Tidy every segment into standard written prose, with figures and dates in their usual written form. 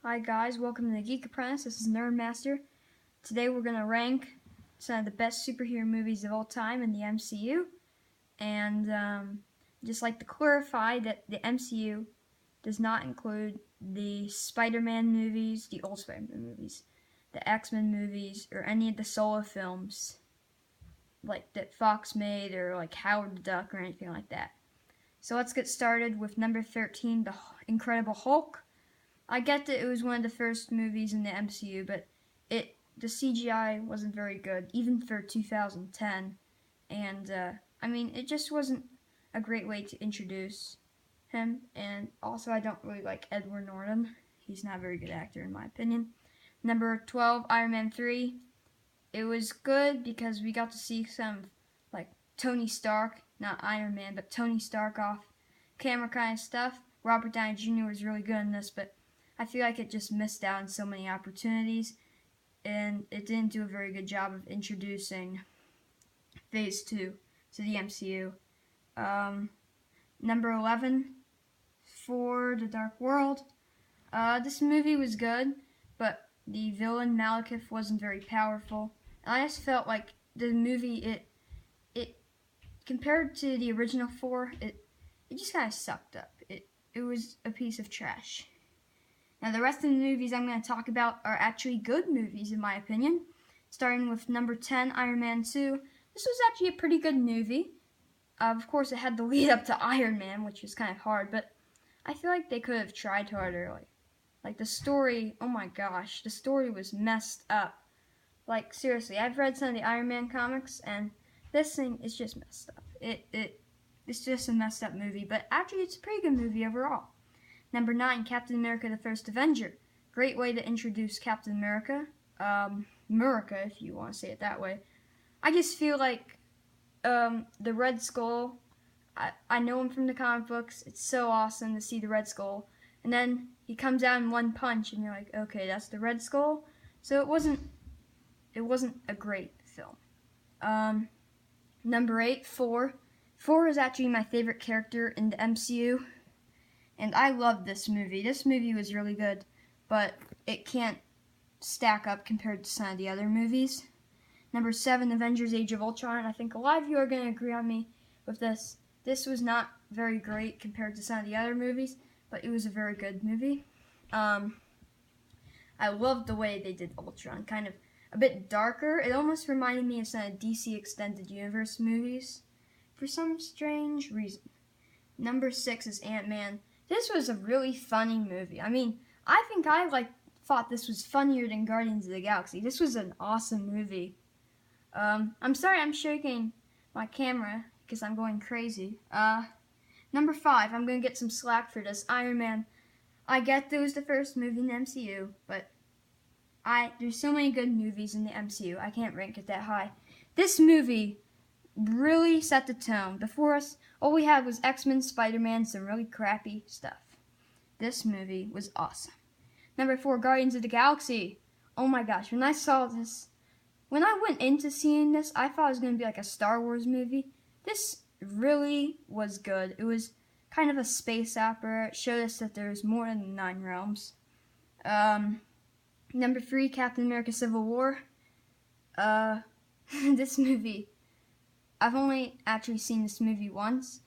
Hi guys, welcome to the Geek Apprentice. This is NerdMaster. Today we're going to rank some of the best superhero movies of all time in the MCU. And just like to clarify that the MCU does not include the Spider-Man movies, the old Spider-Man movies, the X-Men movies, or any of the solo films like that Fox made, or like Howard the Duck or anything like that. So let's get started with number 13, The Incredible Hulk. I get that it was one of the first movies in the MCU, but the CGI wasn't very good, even for 2010. And, it just wasn't a great way to introduce him. And also, I don't really like Edward Norton. He's not a very good actor, in my opinion. Number 12, Iron Man 3. It was good because we got to see some, like, Tony Stark, not Iron Man, but Tony Stark off camera kind of stuff. Robert Downey Jr. was really good in this, but I feel like it just missed out on so many opportunities, and it didn't do a very good job of introducing Phase 2 to the MCU. Number 11, For the Dark World. This movie was good, but the villain Malekith wasn't very powerful. And I just felt like the movie, it compared to the original 4, it just kind of sucked up. It was a piece of trash. Now, the rest of the movies I'm going to talk about are actually good movies, in my opinion. Starting with number 10, Iron Man 2. This was actually a pretty good movie. Of course, it had the lead up to Iron Man, which was kind of hard, but I feel like they could have tried harder. Like the story, oh my gosh, the story was messed up. Like, seriously, I've read some of the Iron Man comics, and this thing is just messed up. It's just a messed up movie, but actually it's a pretty good movie overall. Number 9, Captain America: The First Avenger. Great way to introduce Captain America. America, if you want to say it that way. I just feel like the Red Skull, I know him from the comic books. It's so awesome to see the Red Skull. And then he comes out in one punch, and you're like, okay, that's the Red Skull. So it wasn't a great film. Number 8, Thor. Thor is actually my favorite character in the MCU. And I loved this movie. This movie was really good, but it can't stack up compared to some of the other movies. Number 7, Avengers: Age of Ultron. I think a lot of you are going to agree on me with this. This was not very great compared to some of the other movies, but it was a very good movie. I loved the way they did Ultron. Kind of a bit darker. It almost reminded me of some of DC Extended Universe movies for some strange reason. Number 6 is Ant-Man. This was a really funny movie. I think I thought this was funnier than Guardians of the Galaxy. This was an awesome movie. I'm sorry I'm shaking my camera because I'm going crazy. Number 5, I'm going to get some slack for this. Iron Man. I get that it was the first movie in the MCU, but there's so many good movies in the MCU. I can't rank it that high. This movie really set the tone. Before us, all we had was X-Men, Spider-Man, some really crappy stuff. This movie was awesome. Number 4, Guardians of the Galaxy. Oh my gosh, when I saw this, when I went into seeing this, I thought it was going to be like a Star Wars movie. This really was good. It was kind of a space opera. It showed us that there's more than 9 realms. Number 3, Captain America: Civil War. This movie, I've only actually seen this movie once,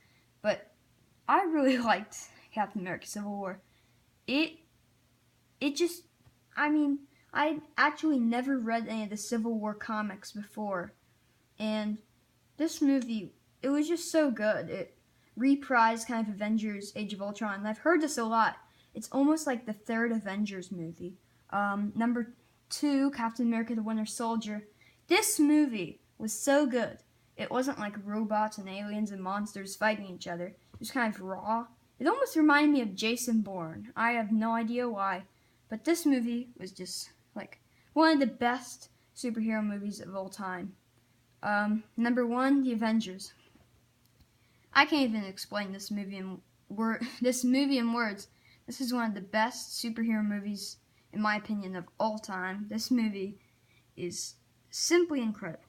but I really liked Captain America: Civil War. I actually never read any of the Civil War comics before, and this movie, it was just so good. It reprised kind of Avengers: Age of Ultron, and I've heard this a lot. It's almost like the third Avengers movie. Number 2, Captain America: The Winter Soldier. This movie was so good. It wasn't like robots and aliens and monsters fighting each other. It was kind of raw. It almost reminded me of Jason Bourne. I have no idea why, but this movie was just like one of the best superhero movies of all time. Number 1, The Avengers. I can't even explain this movie in words. This is one of the best superhero movies, in my opinion, of all time. This movie is simply incredible.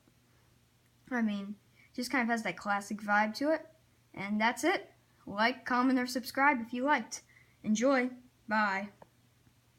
Just kind of has that classic vibe to it. And that's it. Like, comment, or subscribe if you liked. Enjoy. Bye.